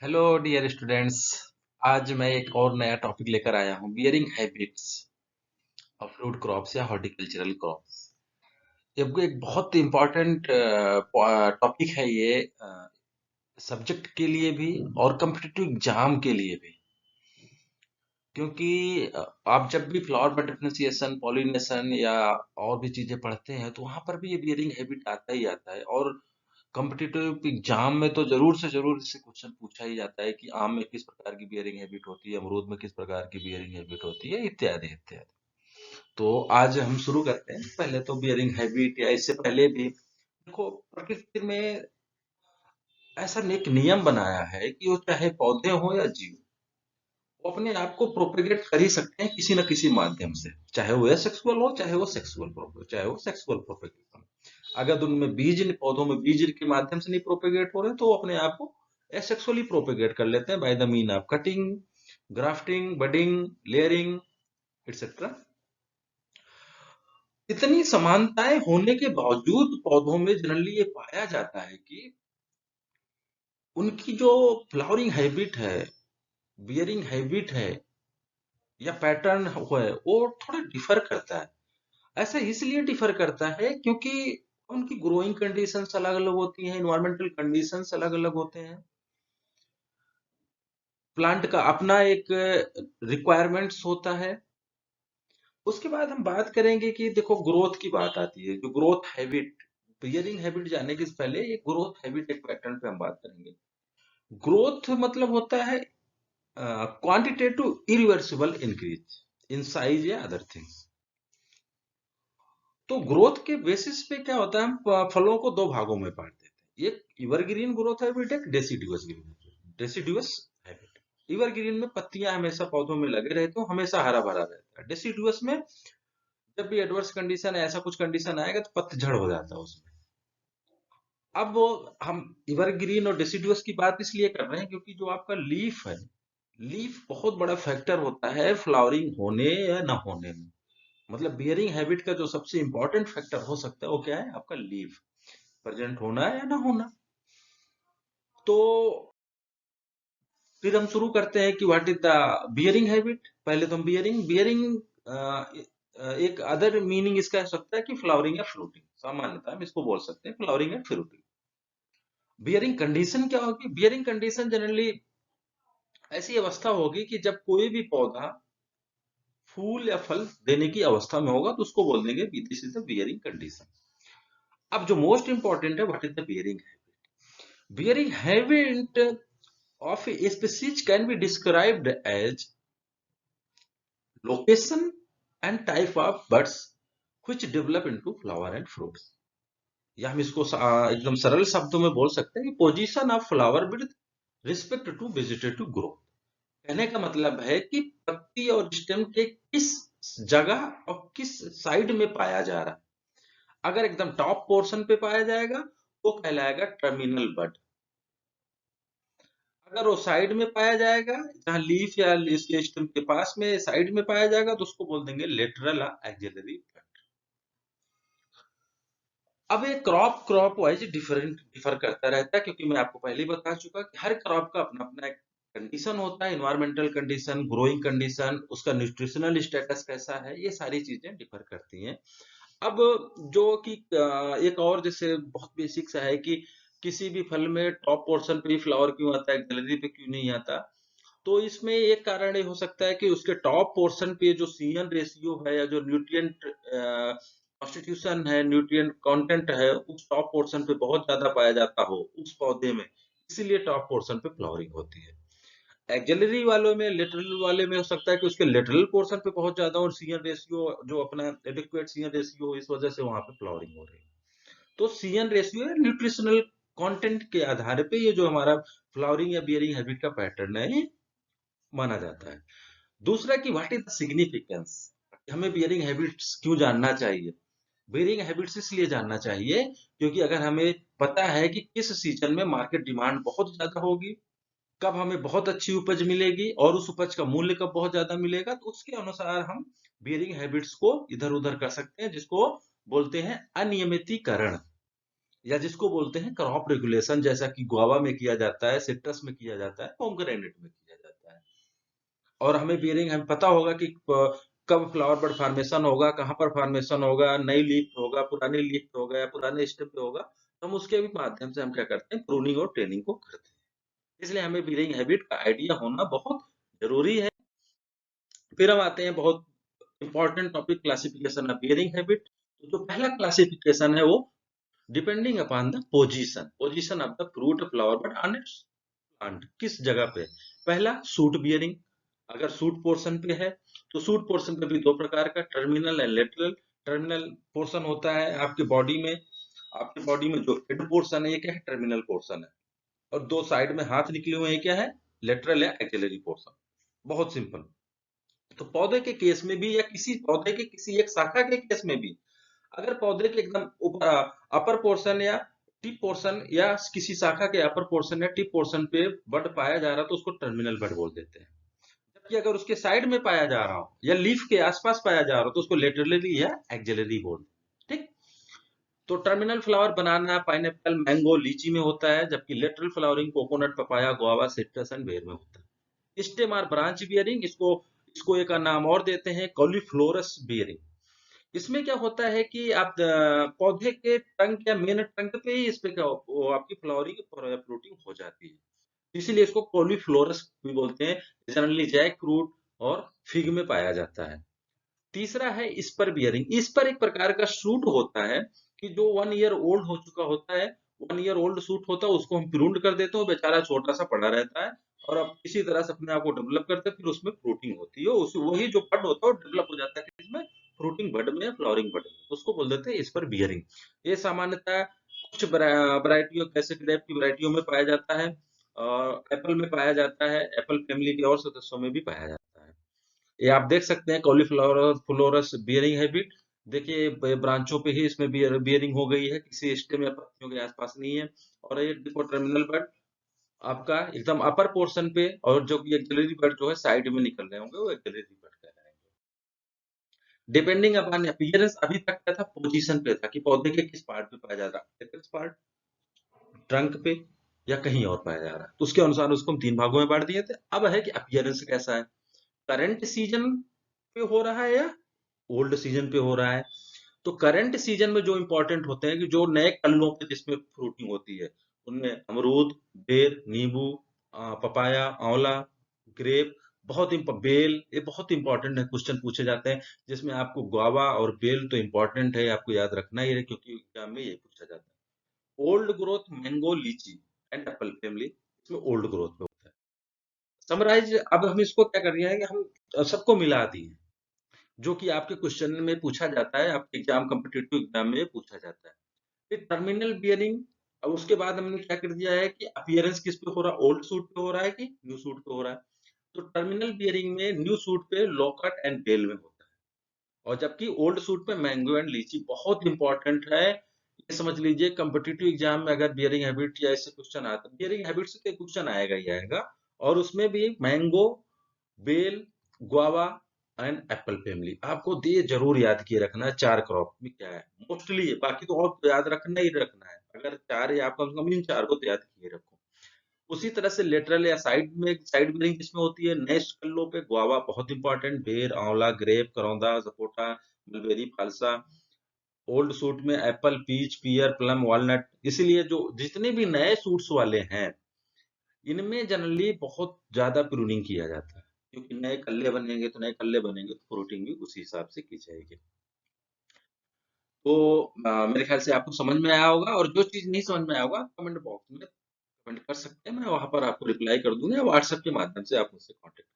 Hello dear students. आज मैं एक और नया टॉपिक लेकर आया हूँ, bearing habits of fruit crops या हॉर्टिकल्चरल क्रॉप्स। ये एक बहुत इम्पोर्टेंट टॉपिक है ये, सब्जेक्ट के लिए भी और कम्पिटिटिव एग्जाम के लिए भी। क्योंकि आप जब भी फ्लावर बड डिफरेंशिएशन, पॉलिनेशन या और भी चीजें पढ़ते हैं तो वहां पर भी ये बियरिंग हैबिट आता ही आता है। और कॉम्पिटिटिव एग्जाम में तो जरूर से जरूर इससे क्वेश्चन पूछा ही जाता है कि आम में किस प्रकार की बियरिंग हैबिट होती है, अमरूद में किस प्रकार की बियरिंग हैबिट होती है, इत्यादि इत्यादि। तो आज हम शुरू करते हैं। पहले तो बियरिंग हैबिट या इससे पहले भी देखो, प्रकृति में ऐसा एक नियम बनाया है कि वो चाहे पौधे हो या जीव, वो अपने आप को प्रोपेगेट कर ही सकते हैं किसी न किसी माध्यम से, चाहे वो एसेक्सुअल हो, चाहे वो सेक्सुअल प्रोपेगेशन। अगर उनमें बीज, पौधों में बीज के माध्यम से नहीं प्रोपेगेट हो रहे तो वो अपने आप को एसेक्सुअली प्रोपेगेट कर लेते हैं by the mean of cutting, grafting, budding, layering, etcetera. इतनी समानताएं होने के बावजूद पौधों में जनरली ये पाया जाता है कि उनकी जो फ्लावरिंग हैबिट है, बियरिंग हैबिट है या पैटर्न है, वो थोड़ा डिफर करता है। ऐसा इसलिए डिफर करता है क्योंकि उनकी ग्रोइंग कंडीशंस अलग अलग होती हैं, इन्वायरमेंटल कंडीशंस अलग अलग होते हैं, प्लांट का अपना एक रिक्वायरमेंट्स होता है। उसके बाद हम बात करेंगे कि देखो, ग्रोथ की बात आती है, जो ग्रोथ हैबिट, बियरिंग हैबिट जाने के पहले एक ग्रोथ हैबिट, एक पैटर्न पे हम बात करेंगे। ग्रोथ मतलब होता है quantitative irreversible increase in size या अदर थिंग्स। तो ग्रोथ के बेसिस पे क्या होता है, हम फलों को दो भागों में बांट देते हैं। एक इवरग्रीन ग्रोथ हैबिट, एक डेसिडुअस ग्रीन, डेसिडुअस हैबिट। इवरग्रीन में पत्तियां हमेशा पौधों में लगे रहते हो, हमेशा हरा भरा रहता है। डेसिडुअस में जब भी एडवर्स कंडीशन, ऐसा कुछ कंडीशन आएगा तो पतझड़ हो जाता है उसमें। अब वो हम इवरग्रीन और डेसिडुअस की बात इसलिए कर रहे हैं क्योंकि जो आपका लीफ है, लीफ बहुत बड़ा फैक्टर होता है फ्लावरिंग होने या ना होने में। मतलब बियरिंग हैबिट का जो सबसे इंपॉर्टेंट फैक्टर हो सकता है वो क्या है, आपका लीफ प्रेजेंट होना है या ना होना। तो फिर हम शुरू करते हैं कि what is the bearing habit. पहले तो हम बियरिंग बियरिंग एक अदर मीनिंग इसका हो सकता है कि फ्लावरिंग या फ्रूटिंग, सामान्यतः हम इसको बोल सकते हैं फ्लावरिंग या फ्रूटिंग। बियरिंग कंडीशन क्या होगी, बियरिंग कंडीशन जनरली ऐसी अवस्था होगी कि जब कोई भी पौधा फूल या फल देने की अवस्था में होगा तो उसको बोल देंगे this is the bearing condition. अब जो मोस्ट इंपॉर्टेंट है, what is the bearing habit. Bearing habit of a species can be described as location and type of buds which develop into flower and fruits। या हम इसको एकदम सरल शब्दों में बोल सकते हैं कि position of flower with respect to vegetative growth. कहने का मतलब है कि पत्ती और स्टेम के किस जगह और किस साइड में पाया जा रहा है। अगर एकदम टॉप पोर्शन पे पाया जाएगा तो कहलाएगा टर्मिनल बड। अगर वो साइड में पाया जाएगा, जहां लीफ या इसके स्टेम के पास में साइड में पाया जाएगा, तो उसको बोल देंगे लेटरल एक्सिलरी बड। अब ये क्रॉप क्रॉप वाइज डिफर करता रहता है, क्योंकि मैं आपको पहले ही बता चुका कि हर क्रॉप का अपना अपना एक कंडीशन होता है, इन्वायरमेंटल कंडीशन, ग्रोइंग कंडीशन, उसका न्यूट्रिशनल स्टेटस कैसा है, ये सारी चीजें डिफर करती हैं। अब जो कि एक और जैसे बहुत बेसिक सा है कि किसी भी फल में टॉप पोर्शन पे ही फ्लावर क्यों आता है, गैलरी पे क्यों नहीं आता। तो इसमें एक कारण ये हो सकता है कि उसके टॉप पोर्शन पे जो सीएन रेशियो है या जो न्यूट्रिएंट कॉन्स्टिट्यूशन है, न्यूट्रिएंट कंटेंट है, उस टॉप पोर्शन पे बहुत ज्यादा पाया जाता हो उस पौधे में, इसीलिए टॉप पोर्शन पे फ्लावरिंग होती है। एक्सिलरी वालों में, लेटरल वाले में हो सकता है कि उसके लेटरल पोर्शन पे बहुत ज्यादा और सीएन रेशियो जो अपना एडिक्वेट सीएन रेशियो, इस वजह से वहां पे फ्लावरिंग हो रही है। तो सीएन रेशियो या न्यूट्रिशनल कंटेंट के आधार पे ये जो हमारा फ्लावरिंग या बियरिंग हैबिट का पैटर्न है ये माना जाता है। दूसरा कि व्हाट इज द सिग्निफिकेंस, हमें बियरिंग हैबिट्स क्यों जानना चाहिए। बियरिंग हैबिट्स इसलिए जानना चाहिए क्योंकि अगर हमें पता है कि किस सीजन में मार्केट डिमांड बहुत ज्यादा होगी, कब हमें बहुत अच्छी उपज मिलेगी और उस उपज का मूल्य कब बहुत ज्यादा मिलेगा, तो उसके अनुसार हम बियरिंग हैबिट्स को इधर उधर कर सकते हैं, जिसको बोलते हैं अनियमितीकरण। या जिसको बोलते हैं क्रॉप रेगुलेशन, जैसा कि गुआवा में किया जाता है, सिट्रस में किया जाता है, पोमग्रेनेट में किया जाता है। और हमें बियरिंग हमें पता होगा कि कब फ्लावर बड फॉर्मेशन होगा, कहाँ पर फॉर्मेशन होगा, नई लीफ पे होगा, पुरानी लीफ पे होगा या पुराने स्टेम पे होगा, तो हम उसके भी माध्यम से हम क्या करते हैं, प्रूनिंग और ट्रेनिंग को करते हैं। इसलिए हमें बियरिंग हैबिट का आइडिया होना बहुत जरूरी है। फिर हम आते हैं बहुत important topic, classification of bearing habit. तो जो पहला क्लासिफिकेशन है वो depending upon the position of the fruit flower but on it's plant, किस जगह पे। पहला सूट बियरिंग, अगर सूट पोर्शन पे है तो सूट पोर्शन पे भी दो प्रकार का, terminal and lateral. Terminal portion होता है आपके बॉडी में जो हेड पोर्शन है ये क्या है, टर्मिनल पोर्शन है। और दो साइड में हाथ निकले हुए हैं, क्या है, लेटरल या एक्सिलरी पोर्शन। बहुत सिंपल। तो पौधे के केस में भी या किसी पौधे के किसी एक शाखा के केस में भी, अगर पौधे के एकदम ऊपर अपर पोर्शन या टिप पोर्शन या किसी शाखा के अपर पोर्शन या टिप पोर्शन पे बड पाया जा रहा तो उसको टर्मिनल बड बोल देते हैं। जबकि अगर उसके साइड में पाया जा रहा हो या लीफ के आसपास पाया जा रहा हो तो उसको लेटरली या एक्सिलरी बोल देते हैं। ठीक। तो टर्मिनल फ्लावर बनाना पाइनएप्पल, मैंगो, लीची में होता है, जबकि lateral flowering coconut, papaya, guava, citrus and बेर में होता है। स्टेम और ब्रांच बियरिंग, इसको इसको एक नाम और देते हैं कॉलीफ्लोरस बियरिंग। इसमें क्या होता है कि आप पौधे के ट्रंक या मेन ट्रंक पे ही इस पे क्या वो आपकी फ्लावरिंग फ्रूटिंग हो जाती है, इसीलिए इसको कॉलीफ्लोरस भी बोलते हैं। जनरली जैक फ्रूट और फिग में पाया जाता है। तीसरा है स्पर बियरिंग। स्पर एक प्रकार का शूट होता है कि जो 1 ईयर ओल्ड हो चुका होता है, 1 ईयर ओल्ड शूट होता है, उसको हम प्रून्ड कर देते हैं, वो बेचारा छोटा सा पड़ा रहता है और अब किसी तरह से अपने आप को डेवलप करते हैं, फिर उसमें फ्रूटिंग होती है, उस वही जो बड होता है वो डेवलप हो जाता है किसमें, फ्रूटिंग बड में या फ्लावरिंग बड में, उसको बोल देते हैं स्पर बियरिंग। ये सामान्यतः कुछ वैरायटियों, कैसे ग्रेप की वैरायटियों में पाया जाता है, एप्पल में पाया जाता है, एप्पल फैमिली के और सदस्यों में भी पाया जाता है। ये आप देख सकते हैं कॉलीफ्लावर फ्लोरस बियरिंग हैबिट। देखिए ब्रांचों पे ही इसमें बियरिंग हो गई है, किसी स्टेम या पत्तियों के आसपास नहीं है। और ये देखो टर्मिनल बड आपका एकदम अपर पोर्शन पे, और जो कि एक्सिलरी बड जो है साइड में निकल रहे होंगे वो एक्सिलरी बड कहलाएंगे। डिपेंडिंग अपॉन अपीयरेंस, अभी तक क्या था, पोजीशन पे था कि पौधे के किस पार्ट पे पाया जा रहा है, एपेक्स पार्ट, ट्रंक पे या कहीं और पाया जा रहा है, तो उसके अनुसार उसको हम 3 भागों में बांट दिए थे। अब है कि अपीयरेंस कैसा है, करंट सीजन पे हो रहा है या ओल्ड सीजन पे हो रहा है। तो करंट सीजन में जो इंपॉर्टेंट होते हैं कि जो नए कल्लों पे जिसमें फ्रूटिंग होती है, उनमें अमरूद, बेर, नींबू, पपाया, आंवला, ग्रेप, बेल, ये बहुत इंपॉर्टेंट है, क्वेश्चन पूछे जाते हैं जिसमें आपको गुआवा और बेल तो इंपॉर्टेंट है, आपको याद रखना ही है क्योंकि एग्जाम में ये पूछा जाता है। ओल्ड ग्रोथ मैंगो, लीची एंड एप्पल फैमिली, इसमें ओल्ड ग्रोथ पे होता है। समराइज, अब हम इसको क्या कर रहे हैं कि हम सबको मिला दिए, जो कि आपके क्वेश्चन में पूछा जाता है, आपके एग्जाम कॉम्पिटिटिव एग्जाम में पूछा जाता है। फिर टर्मिनल बियरिंग, अब उसके बाद हमने क्या कर दिया है कि अपीयरेंस किस पे हो रहा है, ओल्ड सूट पे हो रहा है कि न्यू सूट पे हो रहा है। तो टर्मिनल बियरिंग में न्यू सूट पे लोकट एंड बेल में होता है, और जबकि ओल्ड सूट पे मैंगो एंड लीची। बहुत इंपॉर्टेंट है, ये समझ लीजिए कॉम्पिटिटिव एग्जाम में अगर बियरिंग हैबिट या ऐसे क्वेश्चन आता है, बियरिंग हैबिट से क्वेश्चन आएगा ही आएगा, और उसमें भी mango, bael, guava and apple family आपको ये जरूर याद किए रखना है, 4 क्रॉप में क्या है मोस्टली, बाकी तो और याद रखना ही रखना है, अगर 4 या आप कम से कम इन 4 को तो याद किए रखो। उसी तरह से लेटरल या साइड बियरिंग किसमें होती है, नेक्स्ट कल्लो पे गुआवा बहुत इंपॉर्टेंट, बेर, आंवला, ग्रेप, करौंदा, सपोटा, मलबेरी, फालसा। ओल्ड सूट में एप्पल, पीच, पियर, प्लम, वॉलनट। इसीलिए जो जितने भी नए सूट्स वाले हैं, इनमें जनरली बहुत ज्यादा प्रूनिंग किया जाता है, क्योंकि नए कल्ले बनेंगे तो फ्रूटिंग भी उसी हिसाब से की जाएगी। तो मेरे ख्याल से आपको समझ में आया होगा, और जो चीज नहीं समझ में आया होगा कमेंट बॉक्स में कमेंट कर सकते हैं, मैं वहां पर आपको रिप्लाई कर दूंगा, या व्हाट्सएप के माध्यम से आप मुझसे कांटेक्ट